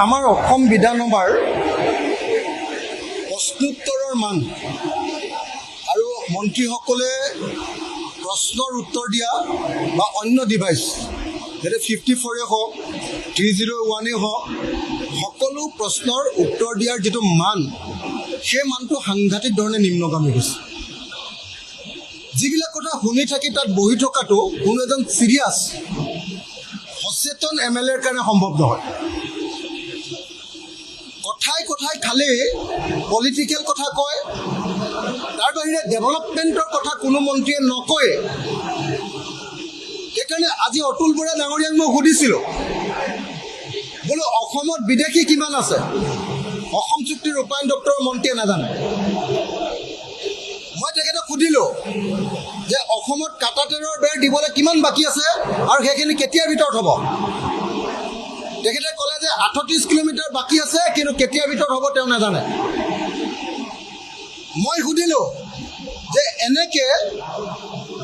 আমাৰ অসম বিধানসভাৰ প্ৰশ্নোত্তৰৰ মান আৰু মন্ত্ৰীসকলে প্ৰশ্নৰ উত্তৰ দিয়া বা অন্য ডিভাইচ যেনে 54 হওক 301 হওক সকলো প্ৰশ্নৰ উত্তৰ দিয়াৰ যিটো মান সেই মানটো সাংঘাতিক ধৰণে নিম্নগামী হৈছে। যিবিলাক কথা শুনি থাকি তাত বহি থকাটো কোনো এজন চিৰিয়াছ সচেতন MLA ৰ কাৰণে সম্ভৱ নহয়। কথাই কথাই খালি পলিটিকেল কথা কয়, তাৰ বাহিৰে ডেভেলপমেণ্টৰ কথা কোনো মন্ত্ৰীয়ে নকয়। সেইকাৰণে আজি অতুল বৰা ডাঙৰীয়াক মই সুধিছিলোঁ, বোলো অসমত বিদেশী কিমান আছে? অসম চুক্তিৰ ৰূপায়ণ দপ্তৰৰ মন্ত্ৰীয়ে নাজানে। মই তেখেতক সুধিলোঁ যে অসমত কাটাতেৰৰ বেৰ দিবলৈ কিমান বাকী আছে আৰু সেইখিনি কেতিয়াৰ ভিতৰত হ'ব? তেখেতে ক'লে যে 38 কিলোমিটাৰ বাকী আছে, কিন্তু কেতিয়াৰ ভিতৰত হ'ব তেওঁ নাজানে। মই সুধিলোঁ যে এনেকৈ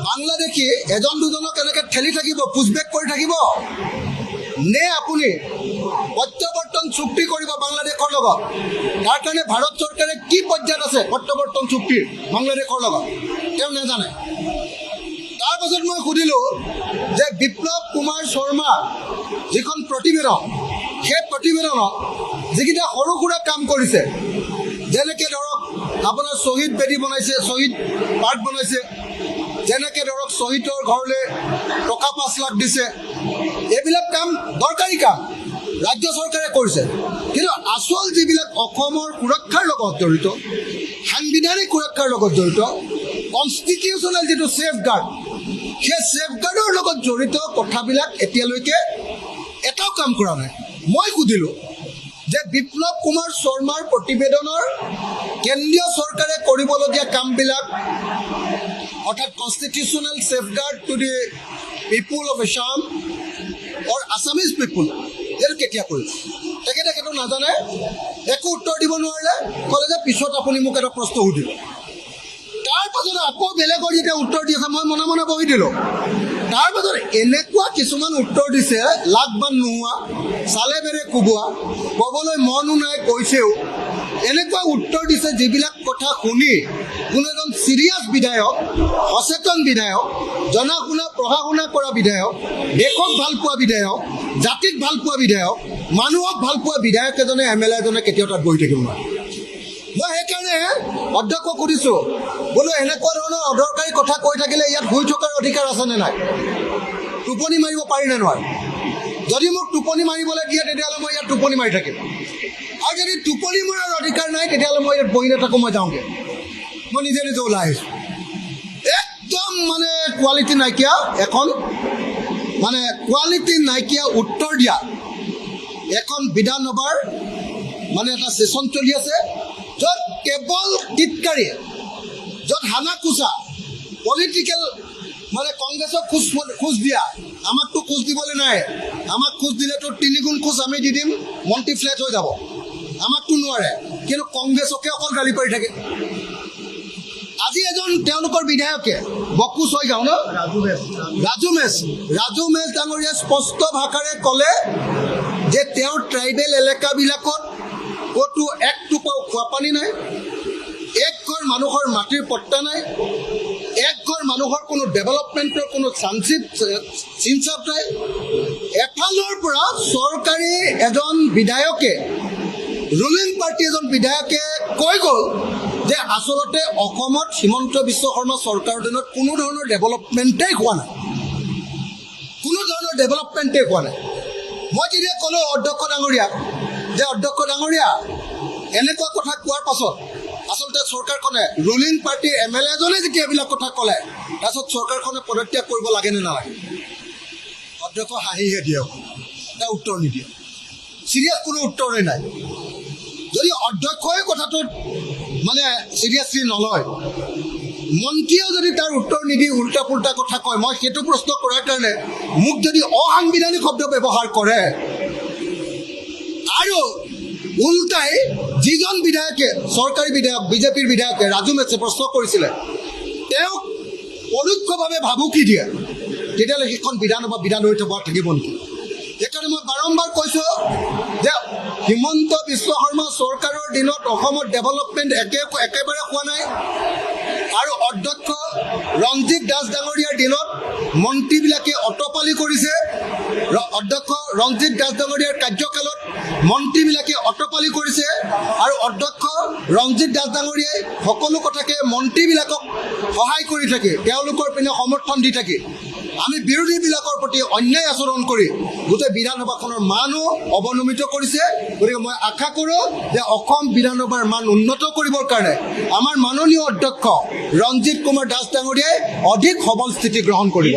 বাংলাদেশী এজন দুজনক এনেকৈ ঠেলি থাকিব, পুছবেক কৰি থাকিব নে আপুনি প্ৰত্যাৱৰ্তন চুক্তি কৰিব বাংলাদেশৰ লগত? তাৰ কাৰণে ভাৰত চৰকাৰে কি পৰ্যায়ত আছে প্ৰত্যাৱৰ্তন চুক্তিৰ বাংলাদেশৰ লগত তেওঁ নাজানে। তাৰপাছত মই সুধিলোঁ যে বিপ্লৱ কুমাৰ শৰ্মাৰ যিখন প্ৰতিবেদন, সেই প্ৰতিবেদনত যিকেইটা সৰু সুৰা কাম কৰিছে, যেনেকৈ ধৰক আপোনাৰ শ্বহীদ বেদী বনাইছে, শ্বহীদ পাৰ্ক বনাইছে, যেনেকৈ ধৰক শ্বহীদৰ ঘৰলৈ টকা 5 লাখ দিছে, এইবিলাক কাম দৰকাৰী কাম ৰাজ্য চৰকাৰে কৰিছে। কিন্তু আচল যিবিলাক অসমৰ সুৰক্ষাৰ লগত জড়িত, সাংবিধানিক সুৰক্ষাৰ লগত জড়িত, কনষ্টিটিউচনেল যিটো ছেফগাৰ্ড, সেই ছেফগাৰ্ডৰ লগত জড়িত কথাবিলাক এতিয়ালৈকে এটাও কাম কৰা নাই। মই সুধিলোঁ যে বিপ্লৱ কুমাৰ শৰ্মাৰ প্ৰতিবেদনৰ কেন্দ্ৰীয় চৰকাৰে কৰিবলগীয়া কামবিলাক, অৰ্থাৎ constitutional safeguard to the people of Assam or Assamese people, এইটো কেতিয়া কৰিব? তেখেতে সেইটো নাজানে, একো উত্তৰ দিব নোৱাৰিলে, ক'লে যে পিছত আপুনি মোক এটা প্ৰশ্ন সুধিব। তাৰপাছত আকৌ বেলেগৰ যেতিয়া উত্তৰ দি আছে মই মনে মনে বহি দিলোঁ। তাৰপাছত এনেকুৱা কিছুমান উত্তৰ দিছে লাগ বান নোহোৱা, চালে বেৰে কোবোৱা, ক'বলৈ মনো নাই কৈছেও, এনেকুৱা উত্তৰ দিছে যিবিলাক কথা শুনি কোনো এজন চিৰিয়াছ বিধায়ক, সচেতন বিধায়ক, জনা শুনা পঢ়া শুনা কৰা বিধায়ক, দেশক ভাল পোৱা বিধায়ক, জাতিক ভাল পোৱা বিধায়ক, মানুহক ভাল পোৱা বিধায়ক এজনে MLA এজনে কেতিয়াও তাত বহি থাকিব নোৱাৰে। মই সেইকাৰণে অধ্যক্ষক সুধিছোঁ, বোলো এনেকুৱা ধৰণৰ অদৰকাৰী কথা কৈ থাকিলে ইয়াত শুই থকাৰ অধিকাৰ আছেনে নাই? টোপনি মাৰিব পাৰি নে নোৱাৰে? যদি মোক টোপনি মাৰিবলৈ দিয়ে তেতিয়াহ'লে মই ইয়াত টোপনি মাৰি থাকিম, আৰু যদি টোপনি মৰাৰ অধিকাৰ নাই তেতিয়াহ'লে মই ইয়াত বহি নাথাকোঁ, মই যাওঁগৈ। মই নিজে নিজে ওলাই আহিছোঁ। একদম মানে কোৱালিটি নাইকিয়া এখন, মানে কোৱালিটি নাইকিয়া উত্তৰ দিয়া এখন বিধানসভাৰ মানে এটা ছেছন চলি আছে, য'ত কেৱল টিটকাৰী, য'ত হানা কোচা, পলিটিকেল মানে কংগ্ৰেছক খোজ দিয়া, আমাকতো খোজ দিবলৈ নাই, আমাক খোজ দিলেতো 3 গুণ খোজ আমি দি দিম, মন্ত্ৰী ফ্লেট হৈ যাব, আমাকতো নোৱাৰে, কিন্তু কংগ্ৰেছকে অকল গালি পাৰি থাকে। আজি এজন তেওঁলোকৰ বিধায়কে বকু ছয়গাঁও ন ৰাজু মেছ ডাঙৰীয়া স্পষ্ট ভাষাৰে ক'লে যে তেওঁৰ ট্ৰাইবেল এলেকাবিলাকত ক'তো এক টোপাও খোৱা পানী নাই, এক ঘৰ মানুহৰ মাটিৰ পট্টা নাই, এক ঘৰ মানুহৰ কোনো ডেভেলপমেণ্টৰ কোনো চিনচাপ নাই। এফালৰ পৰা চৰকাৰী এজন বিধায়কে, ৰুলিং পাৰ্টি এজন বিধায়কে কৈ গ'ল যে আচলতে অসমত হিমন্ত বিশ্ব শৰ্মা চৰকাৰৰ দিনত কোনো ধৰণৰ ডেভেলপমেণ্টেই হোৱা নাই, কোনো ধৰণৰ ডেভেলপমেণ্টেই হোৱা নাই। মই তেতিয়া ক'লোঁ অধ্যক্ষ ডাঙৰীয়াক যে অধ্যক্ষ ডাঙৰীয়া, এনেকুৱা কথা কোৱাৰ পাছত আচলতে চৰকাৰখনে, ৰুলিং পাৰ্টিৰ MLA এজনে যেতিয়া এইবিলাক কথা ক'লে, তাৰপিছত চৰকাৰখনে পদত্যাগ কৰিব লাগেনে নালাগে? অধ্যক্ষ হাঁহিহে দিয়ে, এটা উত্তৰ নিদিয়ে, চিৰিয়াছ কোনো উত্তৰেই নাই। যদি অধ্যক্ষই কথাটোত মানে চিৰিয়াছলি নলয়, মন্ত্ৰীয়েও যদি তাৰ উত্তৰ নিদি উল্টা পুল্টা কথা কয়, মই সেইটো প্ৰশ্ন কৰাৰ কাৰণে মোক যদি অসাংবিধানিক শব্দ ব্যৱহাৰ কৰে, আৰু উল্টাই যিজন বিধায়কে, চৰকাৰী বিধায়ক, বিজেপিৰ বিধায়কে ৰাজু মেছে প্ৰশ্ন কৰিছিলে, তেওঁক পৰোক্ষভাৱে ভাবুকি দিয়ে, তেতিয়াহ'লে সেইখন বিধান হৈ থাকিব নেকি? সেইকাৰণে লগতে মই বাৰম্বাৰ কৈছোঁ যে হিমন্ত বিশ্ব শৰ্মা চৰকাৰৰ দিনত অসমৰ ডেভেলপমেণ্ট একেবাৰে হোৱা নাই আৰু অধ্যক্ষ ৰঞ্জিত দাস ডাঙৰীয়াৰ দিনত মন্ত্ৰীবিলাকে অটপালি কৰিছে। অধ্যক্ষ ৰঞ্জিত দাস ডাঙৰীয়াৰ কাৰ্যকালত মন্ত্ৰীবিলাকে অটপালি কৰিছে আৰু অধ্যক্ষ ৰঞ্জিত দাস ডাঙৰীয়াই সকলো কথাকে মন্ত্ৰীবিলাকক সহায় কৰি থাকে, তেওঁলোকৰ পিনে সমৰ্থন দি থাকে। আমি বিৰোধীবিলাকৰ প্ৰতি অন্যায় আচৰণ কৰি গোটেই বিধানসভাখনৰ মানো অৱনমিত কৰিছে। গতিকে মই আশা কৰোঁ যে অসম বিধানসভাৰ মান উন্নত কৰিবৰ কাৰণে আমাৰ মাননীয় অধ্যক্ষ ৰঞ্জিত কুমাৰ দাস ডাঙৰীয়াই অধিক সবল স্থিতি গ্ৰহণ কৰিব।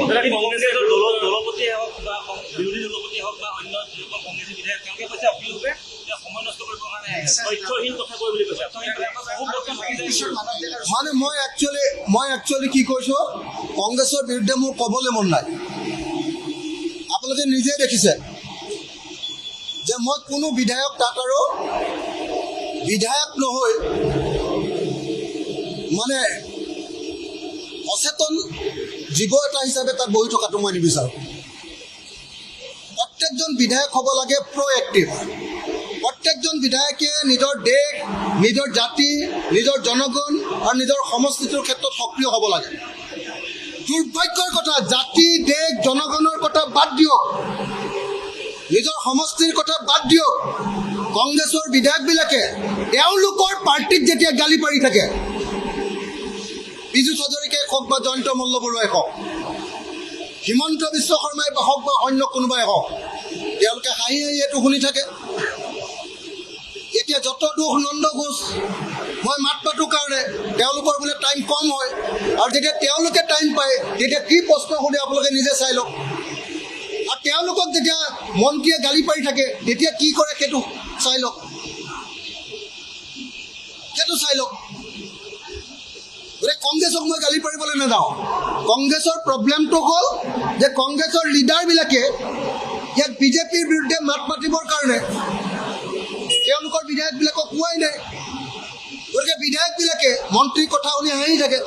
মানে মই একচুৱেলি কি কৈছোঁ, কংগ্ৰেছৰ বিৰুদ্ধে মোৰ ক'বলৈ মন নাই। আপোনালোকে নিজে দেখিছে যে মই কোনো বিধায়ক তাত আৰু বিধায়ক নহৈ মানে সচেতন জীৱ এটা হিচাপে তাত বহি থকাটো মই নিবিচাৰোঁ। প্ৰত্যেকজন বিধায়ক হ'ব লাগে প্ৰ'এক্টিভ। প্ৰত্যেকজন বিধায়কে নিজৰ দেশ, নিজৰ জাতি, নিজৰ জনগণ আৰু নিজৰ সমষ্টিটোৰ ক্ষেত্ৰত সক্ৰিয় হ'ব লাগে। দুৰ্ভাগ্যৰ কথা, জাতি, দেশ, জনগণৰ কথা বাদ দিয়ক, নিজৰ সমষ্টিৰ কথা বাদ দিয়ক। কংগ্ৰেছৰ বিধায়কবিলাকে তেওঁলোকৰ পাৰ্টিক যেতিয়া গালি পাৰি থাকে, পীযুষ হাজৰিকাই হওক বা জয়ন্ত মল্লবৰুৱাই হওক, হিমন্ত বিশ্ব শৰ্মাই হওক বা অন্য কোনোবাই হওক, তেওঁলোকে হাঁহি হাঁহি এইটো শুনি থাকে। এতিয়া যত দুখ নন্দ ঘোষ, মই মাত পাতোঁ কাৰণে তেওঁলোকৰ বোলে টাইম কম হয়, আৰু যেতিয়া তেওঁলোকে টাইম পায় তেতিয়া কি প্ৰশ্ন সোধে আপোনালোকে নিজে চাই লওক। আৰু তেওঁলোকক যেতিয়া মন্ত্ৰীয়ে গালি পাৰি থাকে তেতিয়া কি কৰে সেইটো চাই লওক। গতিকে কংগ্ৰেছক মই গালি পাৰিবলৈ নাযাওঁ। কংগ্ৰেছৰ প্ৰব্লেমটো হ'ল যে কংগ্ৰেছৰ লিডাৰবিলাকে ইয়াত বিজেপিৰ বিৰুদ্ধে মাত মাতিবৰ কাৰণে তেওঁলোকৰ বিধায়কবিলাকক কোৱাই নাই। গতিকে বিধায়কবিলাকে মন্ত্ৰীৰ কথা শুনি হাঁহি থাকে।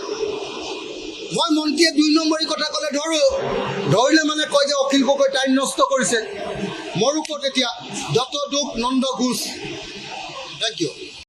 মই মন্ত্ৰীয়ে ২ নম্বৰী কথা ক'লে ধৰিলে মানে কয় যে অখিল গগৈ টাইম নষ্ট কৰিছে। মোৰ ওপৰত এতিয়া যত দুখ নন্দ ঘোষ। Thank U.